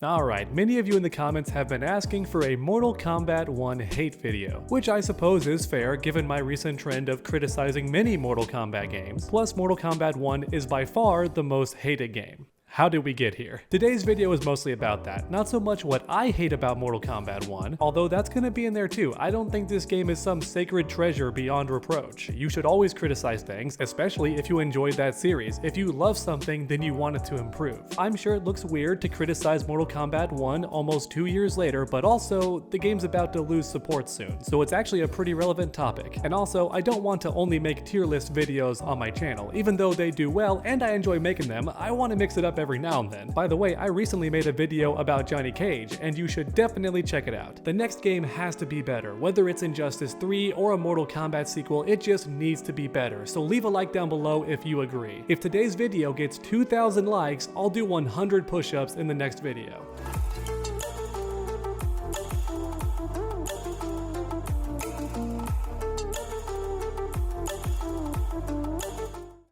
Alright, many of you in the comments have been asking for a Mortal Kombat 1 hate video, which I suppose is fair given my recent trend of criticizing many Mortal Kombat games, plus Mortal Kombat 1 is by far the most hated game. How did we get here? Today's video is mostly about that, not so much what I hate about Mortal Kombat 1, although that's gonna be in there too. I don't think this game is some sacred treasure beyond reproach. You should always criticize things, especially if you enjoyed that series. If you love something, then you want it to improve. I'm sure it looks weird to criticize Mortal Kombat 1 almost 2 years later, but also, the game's about to lose support soon, so it's actually a pretty relevant topic. And also, I don't want to only make tier list videos on my channel. Even though they do well and I enjoy making them, I want to mix it up every now and then. By the way, I recently made a video about Johnny Cage, and you should definitely check it out. The next game has to be better. Whether it's Injustice 3 or a Mortal Kombat sequel, it just needs to be better. So leave a like down below if you agree. If today's video gets 2,000 likes, I'll do 100 push-ups in the next video.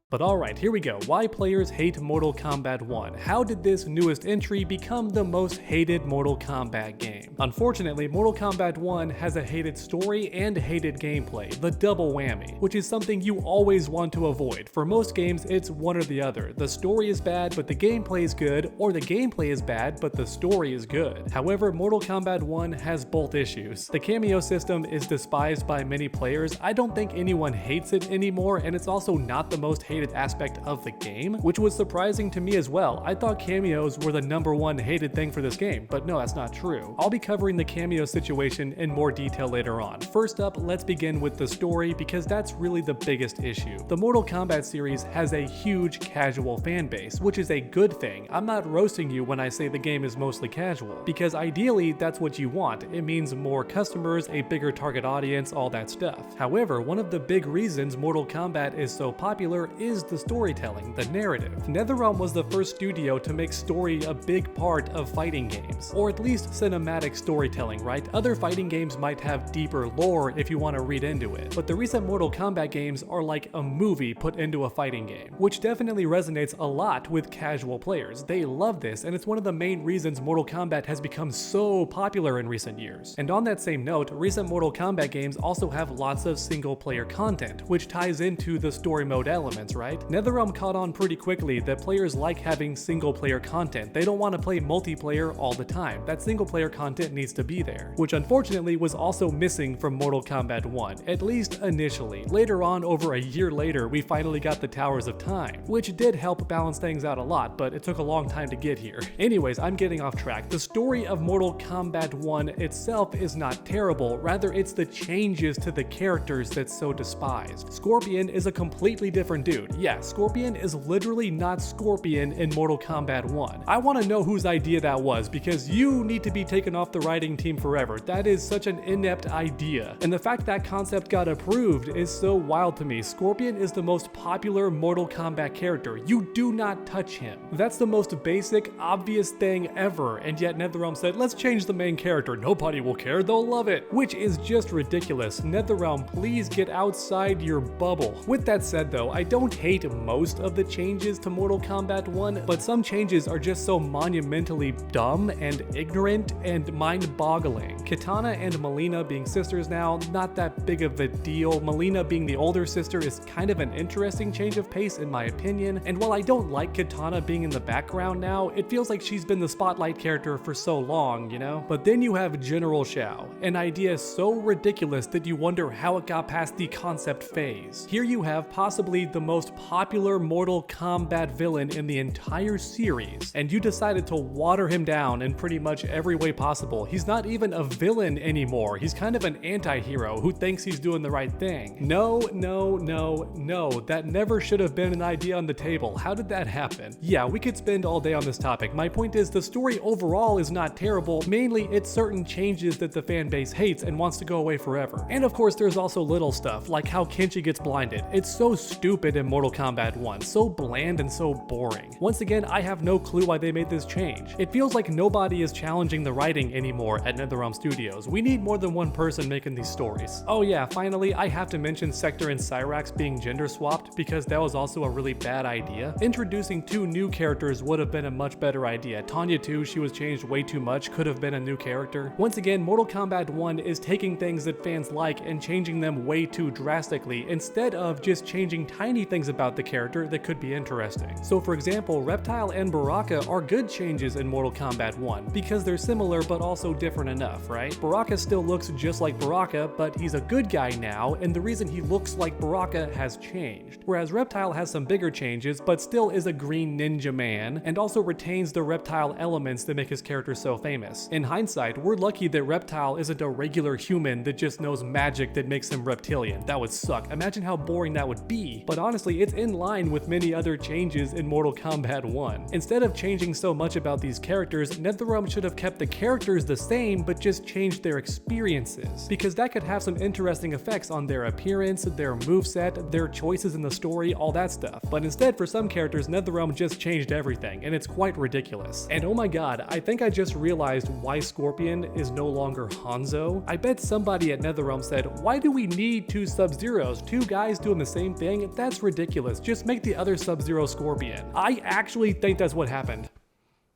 But alright, here we go. Why players hate Mortal Kombat 1. How did this newest entry become the most hated Mortal Kombat game? Unfortunately, Mortal Kombat 1 has a hated story and hated gameplay, the double whammy, which is something you always want to avoid. For most games, it's one or the other. The story is bad, but the gameplay is good, or the gameplay is bad, but the story is good. However, Mortal Kombat 1 has both issues. The cameo system is despised by many players. I don't think anyone hates it anymore, and it's also not the most hated aspect of the game, which was surprising to me as well. I thought cameos were the #1 hated thing for this game, but no, that's not true. I'll be covering the cameo situation in more detail later on. First up, let's begin with the story, because that's really the biggest issue. The Mortal Kombat series has a huge casual fan base, which is a good thing. I'm not roasting you when I say the game is mostly casual, because ideally that's what you want. It means more customers, a bigger target audience, all that stuff. However, one of the big reasons Mortal Kombat is so popular is the storytelling, the narrative. NetherRealm was the first studio to make story a big part of fighting games, or at least cinematic storytelling, right? Other fighting games might have deeper lore if you want to read into it, but the recent Mortal Kombat games are like a movie put into a fighting game, which definitely resonates a lot with casual players. They love this, and it's one of the main reasons Mortal Kombat has become so popular in recent years. And on that same note, recent Mortal Kombat games also have lots of single player content, which ties into the story mode elements, right? NetherRealm caught on pretty quickly that players like having single player content. They don't want to play multiplayer all the time. That single player content needs to be there, which unfortunately was also missing from Mortal Kombat 1, at least initially. Later on, over a year later, we finally got the Towers of Time, which did help balance things out a lot, but it took a long time to get here. Anyways, I'm getting off track. The story of Mortal Kombat 1 itself is not terrible, rather it's the changes to the characters that's so despised. Scorpion is a completely different dude. Yeah, Scorpion is literally not Scorpion in Mortal Kombat 1. I want to know whose idea that was, because you need to be taken off the writing team forever. That is such an inept idea. And the fact that concept got approved is so wild to me. Scorpion is the most popular Mortal Kombat character. You do not touch him. That's the most basic, obvious thing ever, and yet NetherRealm said, let's change the main character. Nobody will care, they'll love it. Which is just ridiculous. NetherRealm, please get outside your bubble. With that said though, I don't hate most of the changes to Mortal Kombat 1, but some changes are just so monumentally dumb and ignorant and mind-boggling. Kitana and Mileena being sisters now, not that big of a deal. Mileena being the older sister is kind of an interesting change of pace in my opinion, and while I don't like Kitana being in the background now, it feels like she's been the spotlight character for so long, you know? But then you have General Shao, an idea so ridiculous that you wonder how it got past the concept phase. Here you have possibly the most popular Mortal Kombat villain in the entire series, and you decided to water him down in pretty much every way possible. He's not even a villain anymore. He's kind of an anti-hero who thinks he's doing the right thing. No, no, no, no. That never should have been an idea on the table. How did that happen? Yeah, we could spend all day on this topic. My point is the story overall is not terrible. Mainly, it's certain changes that the fan base hates and wants to go away forever. And of course, there's also little stuff, like how Kenshi gets blinded. It's so stupid in Mortal Mortal Kombat 1, so bland and so boring. Once again, I have no clue why they made this change. It feels like nobody is challenging the writing anymore at NetherRealm Studios. We need more than one person making these stories. Oh yeah, finally, I have to mention Sector and Cyrax being gender swapped because that was also a really bad idea. Introducing two new characters would have been a much better idea. Tanya too, she was changed way too much, could have been a new character. Once again, Mortal Kombat 1 is taking things that fans like and changing them way too drastically instead of just changing tiny things about the character that could be interesting. So for example, Reptile and Baraka are good changes in Mortal Kombat 1 because they're similar but also different enough, right? Baraka still looks just like Baraka, but he's a good guy now, and the reason he looks like Baraka has changed. Whereas Reptile has some bigger changes, but still is a green ninja man, and also retains the reptile elements that make his character so famous. In hindsight, we're lucky that Reptile isn't a regular human that just knows magic that makes him reptilian. That would suck. Imagine how boring that would be. But honestly, it's in line with many other changes in Mortal Kombat 1. Instead of changing so much about these characters, NetherRealm should have kept the characters the same, but just changed their experiences, because that could have some interesting effects on their appearance, their moveset, their choices in the story, all that stuff. But instead, for some characters, NetherRealm just changed everything, and it's quite ridiculous. And oh my god, I think I just realized why Scorpion is no longer Hanzo. I bet somebody at NetherRealm said, why do we need two Sub-Zeros? Two guys doing the same thing? That's ridiculous. Just make the other Sub-Zero Scorpion. I actually think that's what happened.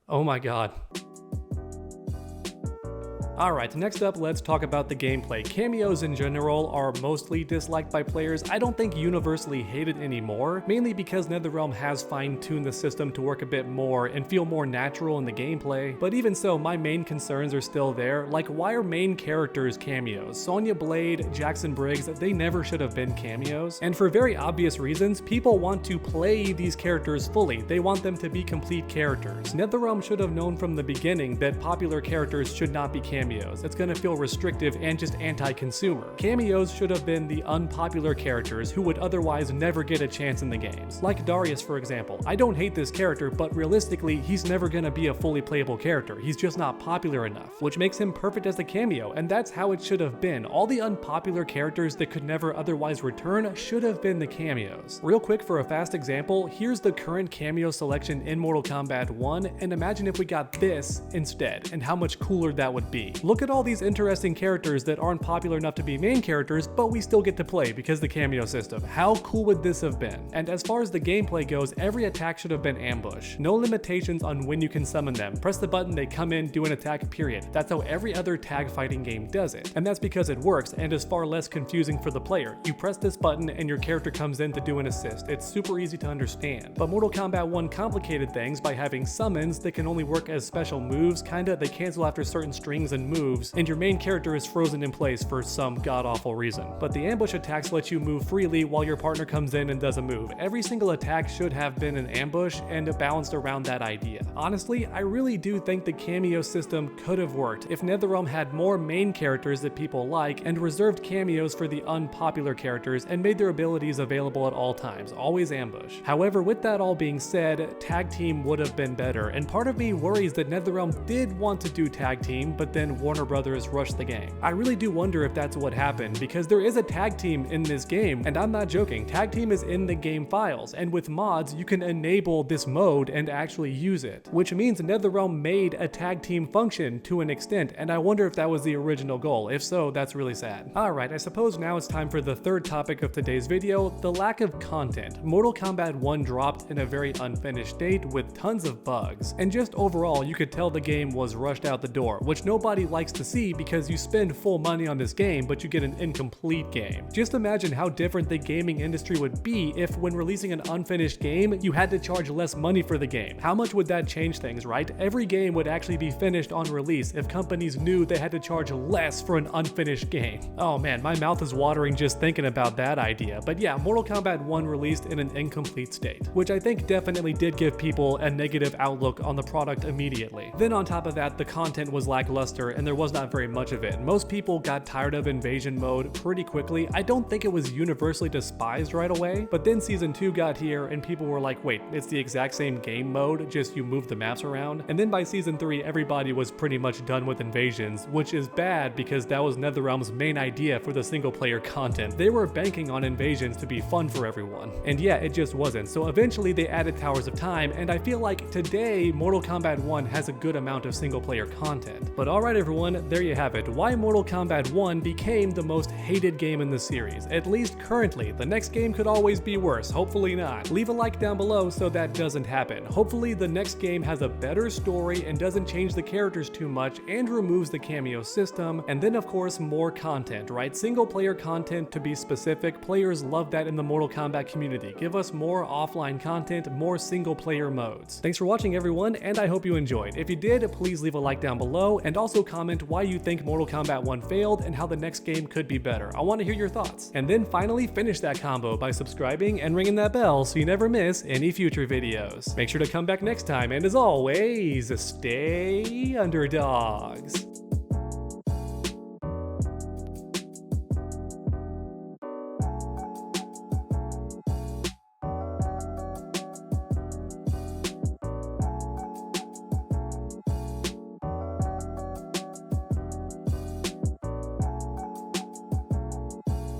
Oh my god. Alright, next up, let's talk about the gameplay. Cameos in general are mostly disliked by players. I don't think universally hated anymore, mainly because NetherRealm has fine-tuned the system to work a bit more and feel more natural in the gameplay. But even so, my main concerns are still there. Like, why are main characters cameos? Sonya Blade, Jackson Briggs, they never should have been cameos. And for very obvious reasons, people want to play these characters fully. They want them to be complete characters. NetherRealm should have known from the beginning that popular characters should not be cameos. It's gonna feel restrictive and just anti-consumer. Cameos should have been the unpopular characters who would otherwise never get a chance in the games. Like Darius, for example. I don't hate this character, but realistically, he's never gonna be a fully playable character. He's just not popular enough, which makes him perfect as a cameo, and that's how it should have been. All the unpopular characters that could never otherwise return should have been the cameos. Real quick, for a fast example, here's the current cameo selection in Mortal Kombat 1, and imagine if we got this instead, and how much cooler that would be. Look at all these interesting characters that aren't popular enough to be main characters, but we still get to play because the cameo system. How cool would this have been? And as far as the gameplay goes, every attack should have been ambush. No limitations on when you can summon them. Press the button, they come in, do an attack, period. That's how every other tag fighting game does it. And that's because it works and is far less confusing for the player. You press this button and your character comes in to do an assist. It's super easy to understand. But Mortal Kombat 1 complicated things by having summons that can only work as special moves, kinda, they cancel after certain strings and moves, and your main character is frozen in place for some god-awful reason. But the ambush attacks let you move freely while your partner comes in and does a move. Every single attack should have been an ambush and balanced around that idea. Honestly, I really do think the cameo system could have worked if NetherRealm had more main characters that people like and reserved cameos for the unpopular characters and made their abilities available at all times, always ambush. However, with that all being said, tag team would have been better, and part of me worries that NetherRealm did want to do tag team, but then Warner Brothers rushed the game. I really do wonder if that's what happened, because there is a tag team in this game, and I'm not joking, tag team is in the game files, and with mods you can enable this mode and actually use it, which means NetherRealm made a tag team function to an extent, and I wonder if that was the original goal. If so, that's really sad. Alright, I suppose now it's time for the third topic of today's video, the lack of content. Mortal Kombat 1 dropped in a very unfinished state with tons of bugs, and just overall you could tell the game was rushed out the door, which nobody likes to see because you spend full money on this game but you get an incomplete game. Just imagine how different the gaming industry would be if when releasing an unfinished game you had to charge less money for the game. How much would that change things, right? Every game would actually be finished on release if companies knew they had to charge less for an unfinished game. Oh man, my mouth is watering just thinking about that idea. But yeah, Mortal Kombat 1 released in an incomplete state, which I think definitely did give people a negative outlook on the product immediately. Then on top of that, the content was lackluster and there was not very much of it. Most people got tired of invasion mode pretty quickly. I don't think it was universally despised right away, but then season 2 got here and people were like, wait, it's the exact same game mode, just you move the maps around. And then by season 3, everybody was pretty much done with invasions, which is bad because that was NetherRealm's main idea for the single player content. They were banking on invasions to be fun for everyone. And yeah, it just wasn't. So eventually they added Towers of Time, and I feel like today Mortal Kombat 1 has a good amount of single player content. But alright everyone, there you have it. Why Mortal Kombat 1 became the most hated game in the series, at least currently. The next game could always be worse, hopefully not. Leave a like down below so that doesn't happen. Hopefully the next game has a better story and doesn't change the characters too much and removes the cameo system, and then of course more content, right? Single player content to be specific. Players love that in the Mortal Kombat community. Give us more offline content, more single player modes. Thanks for watching everyone, and I hope you enjoyed. If you did, please leave a like down below and also comment why you think Mortal Kombat 1 failed and how the next game could be better. I want to hear your thoughts. And then finally finish that combo by subscribing and ringing that bell so you never miss any future videos. Make sure to come back next time, and as always, stay underdogs.